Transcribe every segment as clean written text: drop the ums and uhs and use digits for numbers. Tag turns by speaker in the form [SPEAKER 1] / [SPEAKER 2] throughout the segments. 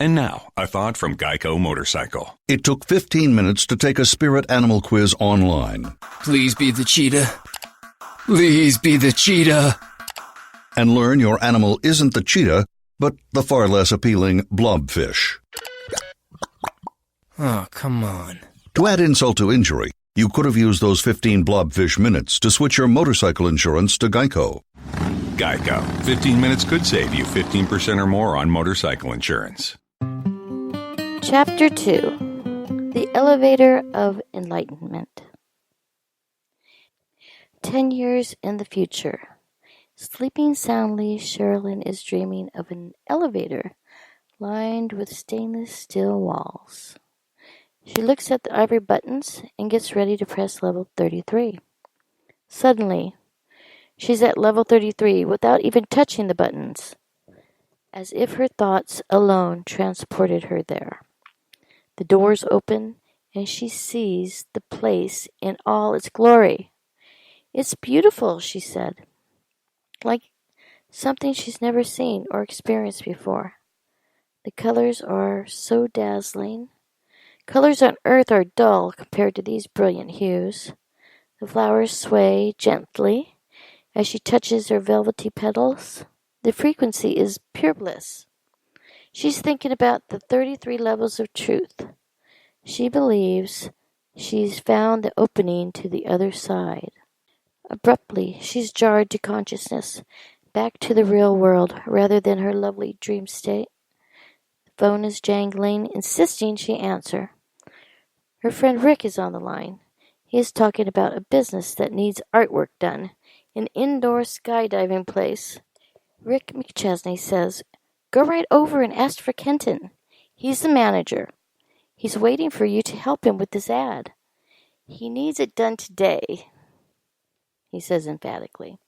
[SPEAKER 1] And now, a thought from Geico Motorcycle.
[SPEAKER 2] It took 15 minutes to take a spirit animal quiz online.
[SPEAKER 3] Please be the cheetah. Please be the cheetah.
[SPEAKER 2] And learn your animal isn't the cheetah, but the far less appealing blobfish.
[SPEAKER 3] Oh, come on.
[SPEAKER 2] To add insult to injury, you could have used those 15 blobfish minutes to switch your motorcycle insurance to Geico.
[SPEAKER 1] Geico. 15 minutes could save you 15% or more on motorcycle insurance.
[SPEAKER 4] Chapter 2. The Elevator of Enlightenment. 10 years in the future. Sleeping soundly, Sherilyn is dreaming of an elevator lined with stainless steel walls. She looks at the ivory buttons and gets ready to press level 33. Suddenly, she's at level 33 without even touching the buttons, as if her thoughts alone transported her there. The doors open, and she sees the place in all its glory. "It's beautiful," she said, "like something she's never seen or experienced before. The colors are so dazzling. Colors on earth are dull compared to these brilliant hues. The flowers sway gently as she touches their velvety petals. The frequency is pure bliss." She's thinking about the 33 levels of truth. She believes she's found the opening to the other side. Abruptly, she's jarred to consciousness, back to the real world rather than her lovely dream state. The phone is jangling, insisting she answer. Her friend Rick is on the line. He is talking about a business that needs artwork done, an indoor skydiving place. Rick McChesney says, "Go right over and ask for Kenton. He's the manager. He's waiting for you to help him with this ad. He needs it done today," he says emphatically.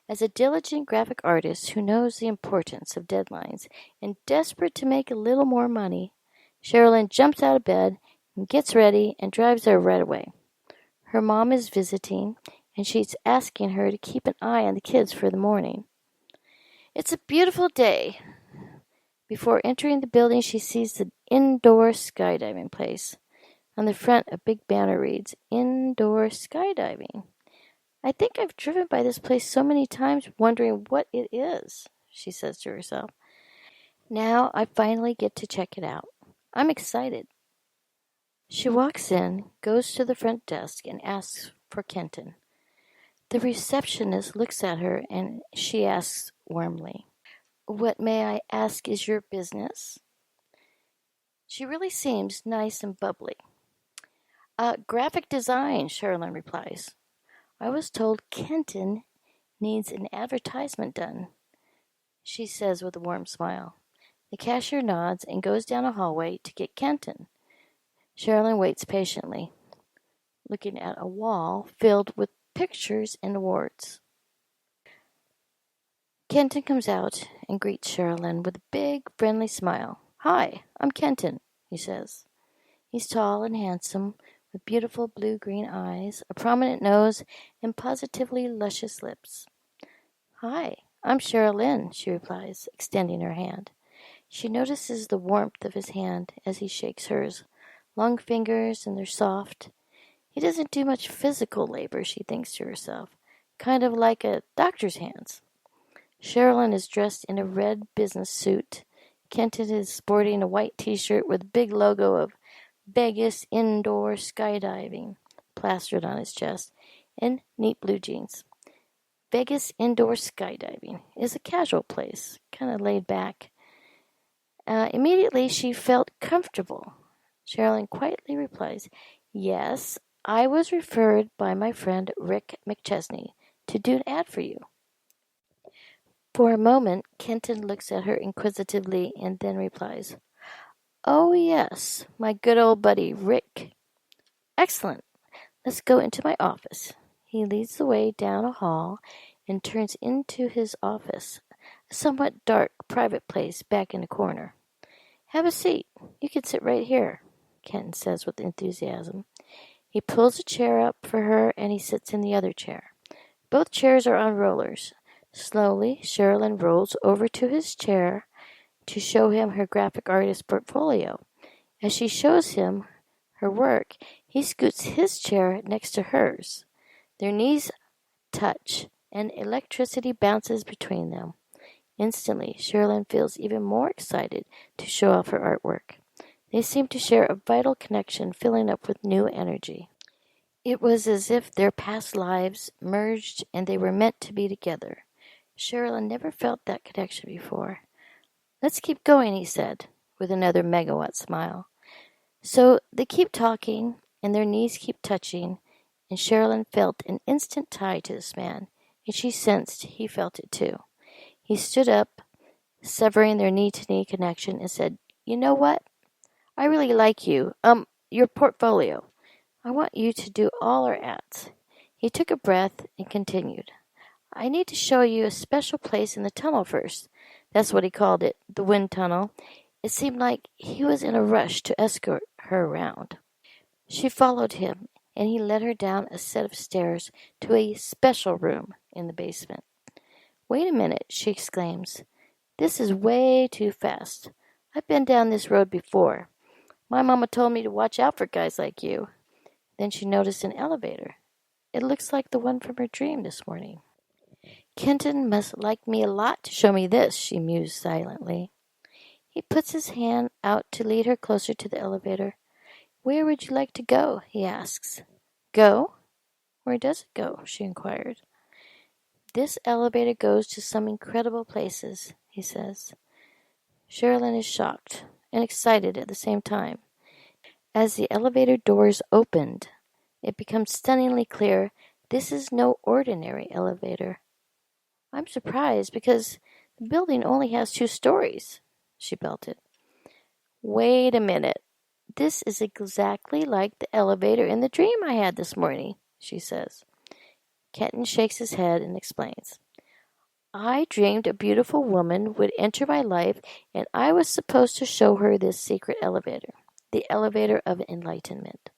[SPEAKER 4] As a diligent graphic artist who knows the importance of deadlines and desperate to make a little more money, Sherilyn jumps out of bed and gets ready and drives there right away. Her mom is visiting, and she's asking her to keep an eye on the kids for the morning. It's a beautiful day. Before entering the building, she sees the indoor skydiving place. On the front, a big banner reads, "Indoor Skydiving." "I think I've driven by this place so many times wondering what it is," she says to herself. "Now I finally get to check it out. I'm excited." She walks in, goes to the front desk, and asks for Kenton. The receptionist looks at her and she asks warmly, "What may I ask is your business?" She really seems nice and bubbly. "Graphic design," Sherilyn replies. "I was told Kenton needs an advertisement done," she says with a warm smile. The cashier nods and goes down a hallway to get Kenton. Sherilyn waits patiently, looking at a wall filled with pictures and awards. Kenton comes out and greets Sherilyn with a big, friendly smile. "Hi, I'm Kenton," he says. He's tall and handsome, with beautiful blue-green eyes, a prominent nose, and positively luscious lips. "Hi, I'm Sherilyn," she replies, extending her hand. She notices the warmth of his hand as he shakes hers. Long fingers, and they're soft. He doesn't do much physical labor, she thinks to herself, kind of like a doctor's hands. Sherilyn is dressed in a red business suit. Kenton is sporting a white t-shirt with a big logo of Vegas Indoor Skydiving plastered on his chest, and neat blue jeans. Vegas Indoor Skydiving is a casual place, kind of laid back. Immediately she felt comfortable. Sherilyn quietly replies, "Yes, I was referred by my friend Rick McChesney to do an ad for you." For a moment, Kenton looks at her inquisitively and then replies, "Oh, yes, my good old buddy Rick." "Excellent. Let's go into my office." He leads the way down a hall and turns into his office, a somewhat dark, private place back in a corner. "Have a seat. You can sit right here," Kenton says with enthusiasm. He pulls a chair up for her and he sits in the other chair. Both chairs are on rollers. Slowly, Sherilyn rolls over to his chair, to show him her graphic artist portfolio. As she shows him her work, he scoots his chair next to hers. Their knees touch, and electricity bounces between them. Instantly, Sherilyn feels even more excited to show off her artwork. They seem to share a vital connection, filling up with new energy. It was as if their past lives merged and they were meant to be together. Sherilyn never felt that connection before. "Let's keep going," he said, with another megawatt smile. So they keep talking, and their knees keep touching, and Sherilyn felt an instant tie to this man, and she sensed he felt it too. He stood up, severing their knee-to-knee connection, and said, "You know what? I really like you. Your portfolio. I want you to do all our ads." He took a breath and continued. "I need to show you a special place in the tunnel first." That's what he called it, the wind tunnel. It seemed like he was in a rush to escort her around. She followed him, and he led her down a set of stairs to a special room in the basement. "Wait a minute," she exclaims. "This is way too fast. I've been down this road before. My mama told me to watch out for guys like you." Then she noticed an elevator. It looks like the one from her dream this morning. "Kenton must like me a lot to show me this," she mused silently. He puts his hand out to lead her closer to the elevator. "Where would you like to go?" he asks. "Go? Where does it go?" she inquired. "This elevator goes to some incredible places," he says. Sherilyn is shocked and excited at the same time. As the elevator doors opened, it becomes stunningly clear this is no ordinary elevator. "I'm surprised because the building only has 2 stories," she belted. "Wait a minute. This is exactly like the elevator in the dream I had this morning," she says. Kenton shakes his head and explains. "I dreamed a beautiful woman would enter my life, and I was supposed to show her this secret elevator, the elevator of enlightenment."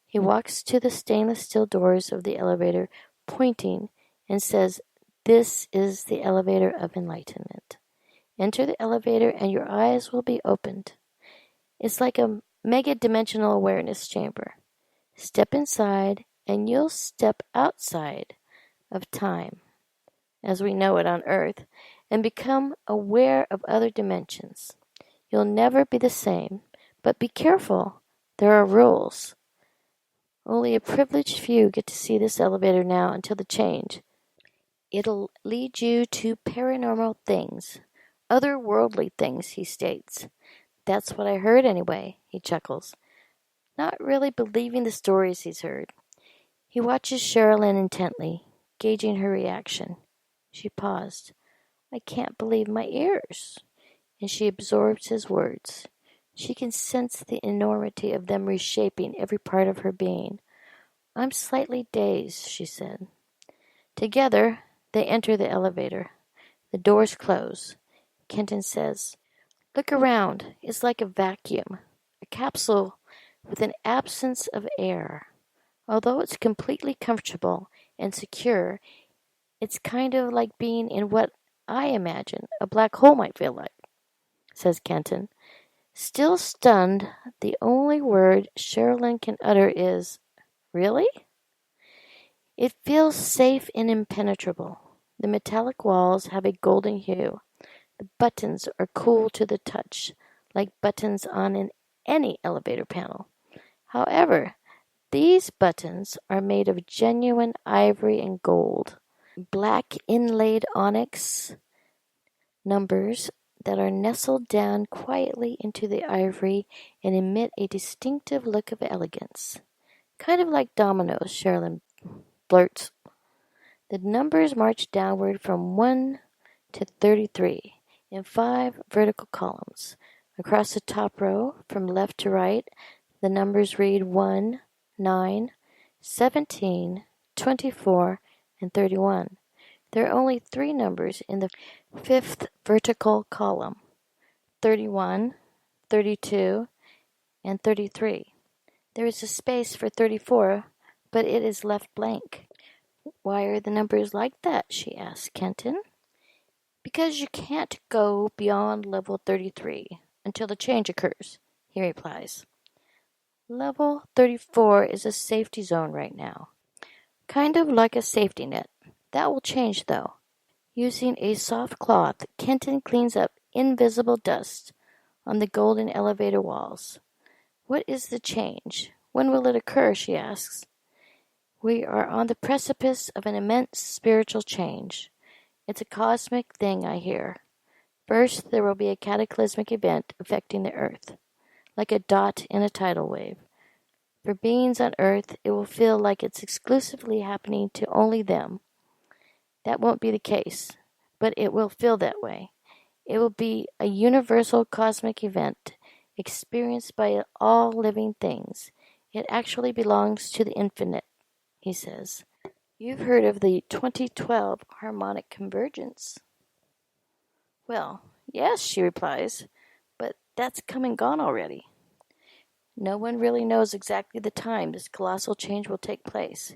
[SPEAKER 4] He walks to the stainless steel doors of the elevator, pointing, and says, "This is the elevator of enlightenment. Enter the elevator and your eyes will be opened. It's like a mega-dimensional awareness chamber. Step inside and you'll step outside of time, as we know it on Earth, and become aware of other dimensions. You'll never be the same, but be careful. There are rules. Only a privileged few get to see this elevator now until the change. It'll lead you to paranormal things, otherworldly things," he states. "That's what I heard anyway," he chuckles, not really believing the stories he's heard. He watches Sherilyn intently, gauging her reaction. She paused. "I can't believe my ears," and she absorbs his words. She can sense the enormity of them reshaping every part of her being. "I'm slightly dazed," she said. Together, they enter the elevator. The doors close. Kenton says, "Look around. It's like a vacuum, a capsule with an absence of air. Although it's completely comfortable and secure, it's kind of like being in what I imagine a black hole might feel like," says Kenton. Still stunned, the only word Sherilyn can utter is, "Really?" It feels safe and impenetrable. The metallic walls have a golden hue. The buttons are cool to the touch, like buttons on any elevator panel. However, these buttons are made of genuine ivory and gold, black inlaid onyx numbers that are nestled down quietly into the ivory and emit a distinctive look of elegance. "Kind of like dominoes," Sherilyn blurts. The numbers march downward from 1 to 33 in 5 vertical columns. Across the top row, from left to right, the numbers read 1, 9, 17, 24, and 31. There are only 3 numbers in the 5th vertical column, 31, 32, and 33. There is a space for 34, but it is left blank. "Why are the numbers like that?" she asked Kenton. Because you can't go beyond level 33 until the change occurs, he replies. Level 34 is a safety zone right now. Kind of like a safety net. That will change, though. Using a soft cloth, Kenton cleans up invisible dust on the golden elevator walls. What is the change? When will it occur? She asks. We are on the precipice of an immense spiritual change. It's a cosmic thing, I hear. First, there will be a cataclysmic event affecting the earth, like a dot in a tidal wave. For beings on earth, it will feel like it's exclusively happening to only them. That won't be the case, but it will feel that way. It will be a universal cosmic event experienced by all living things. It actually belongs to the infinite, he says. You've heard of the 2012 harmonic convergence. Well, yes, she replies, but that's come and gone already. No one really knows exactly the time this colossal change will take place.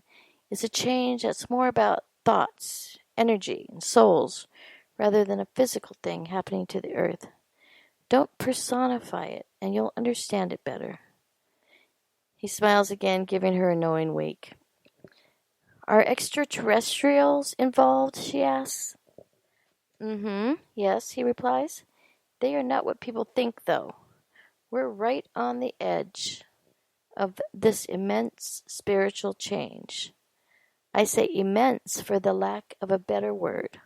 [SPEAKER 4] It's a change that's more about thoughts, energy, and souls, rather than a physical thing happening to the earth. Don't personify it, and you'll understand it better. He smiles again, giving her a knowing wink. Are extraterrestrials involved? She asks. Yes, he replies. They are not what people think, though. We're right on the edge of this immense spiritual change. I say immense for the lack of a better word.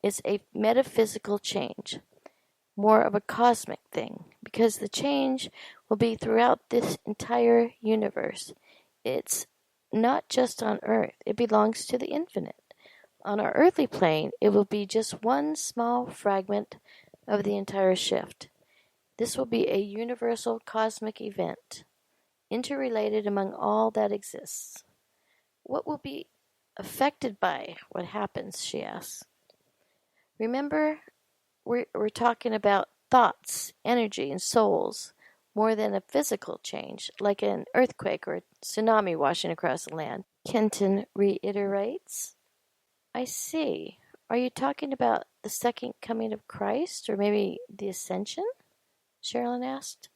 [SPEAKER 4] It's a metaphysical change, more of a cosmic thing, because the change will be throughout this entire universe. It's not just on Earth, it belongs to the infinite. On our earthly plane, it will be just one small fragment of the entire shift. This will be a universal cosmic event, interrelated among all that exists. What will be affected by what happens, she asks. Remember, we're talking about thoughts, energy, and souls, more than a physical change, like an earthquake or a tsunami washing across the land. Kenton reiterates. I see. Are you talking about the second coming of Christ, or maybe the ascension? Sherilyn asked.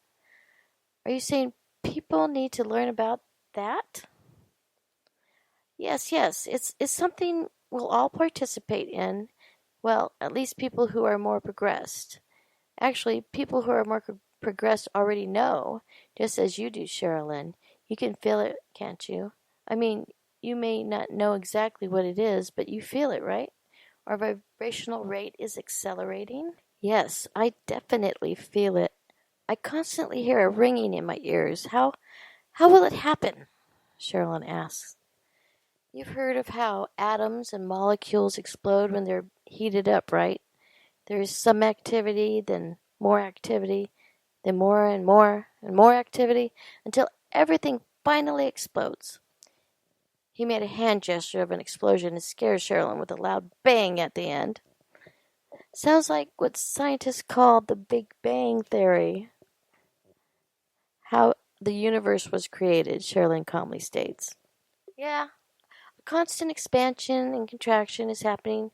[SPEAKER 4] Are you saying people need to learn about that? Yes. It's something we'll all participate in. Well, at least people who are more progressed. Actually, people who are more progressed already know, just as you do, Sherilyn. You can feel it, can't you? I mean, you may not know exactly what it is, but you feel it, right? Our vibrational rate is accelerating. Yes, I definitely feel it. I constantly hear a ringing in my ears. How will it happen? Sherilyn asks. You've heard of how atoms and molecules explode when they're heated up, right? There's some activity, then more activity, then more and more and more activity, until everything finally explodes. He made a hand gesture of an explosion and scared Sherilyn with a loud bang at the end. Sounds like what scientists call the Big Bang Theory. How the universe was created, Sherilyn calmly states. Yeah, a constant expansion and contraction is happening.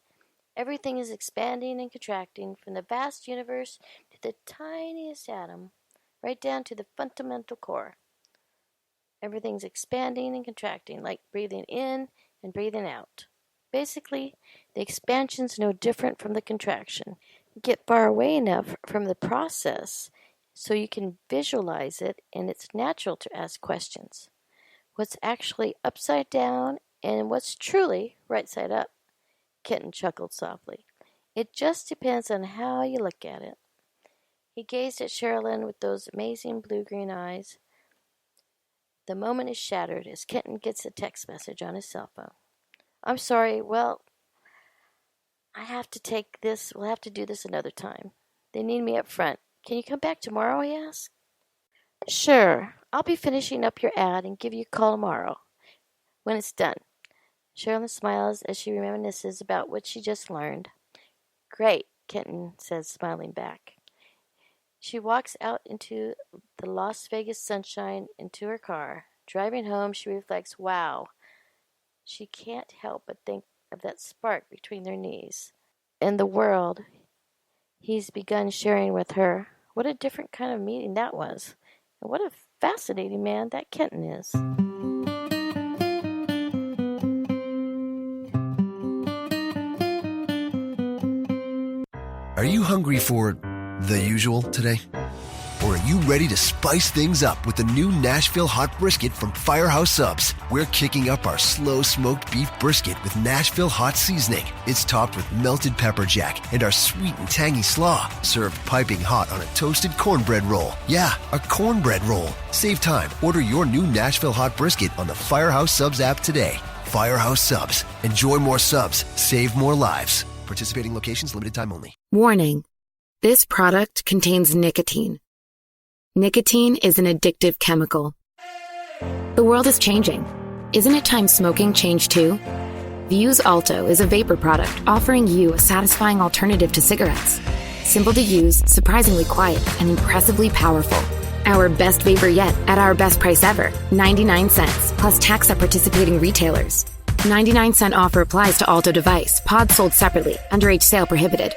[SPEAKER 4] Everything is expanding and contracting from the vast universe to the tiniest atom, right down to the fundamental core. Everything's expanding and contracting, like breathing in and breathing out. Basically, the expansion's no different from the contraction. Get far away enough from the process so you can visualize it, and it's natural to ask questions. What's actually upside down and what's truly right side up? Kitten chuckled softly. It just depends on how you look at it. He gazed at Sherilyn with those amazing blue-green eyes. The moment is shattered as Kenton gets a text message on his cell phone. I'm sorry, well, I have to take this. We'll have to do this another time. They need me up front. Can you come back tomorrow, he asked. Sure. I'll be finishing up your ad and give you a call tomorrow when it's done. Sherilyn smiles as she reminisces about what she just learned. Great, Kenton says, smiling back. She walks out into the Las Vegas sunshine into her car. Driving home, she reflects, wow. She can't help but think of that spark between their knees. in the world he's begun sharing with her. What a different kind of meeting that was. And what a fascinating man that Kenton is.
[SPEAKER 5] Are you hungry for the usual today? Or are you ready to spice things up with the new Nashville Hot Brisket from Firehouse Subs? We're kicking up our slow-smoked beef brisket with Nashville Hot Seasoning. It's topped with melted pepper jack and our sweet and tangy slaw, served piping hot on a toasted cornbread roll. Yeah, a cornbread roll. Save time. Order your new Nashville Hot Brisket on the Firehouse Subs app today. Firehouse Subs. Enjoy more subs. Save more lives. Participating locations, limited time only.
[SPEAKER 6] Warning. This product contains nicotine. Nicotine is an addictive chemical. The world is changing. Isn't it time smoking changed too? Vuse Alto is a vapor product offering you a satisfying alternative to cigarettes. Simple to use, surprisingly quiet, and impressively powerful. Our best vapor yet at our best price ever, 99 cents, plus tax at participating retailers. 99-cent offer applies to Alto device. Pods sold separately. Underage sale prohibited.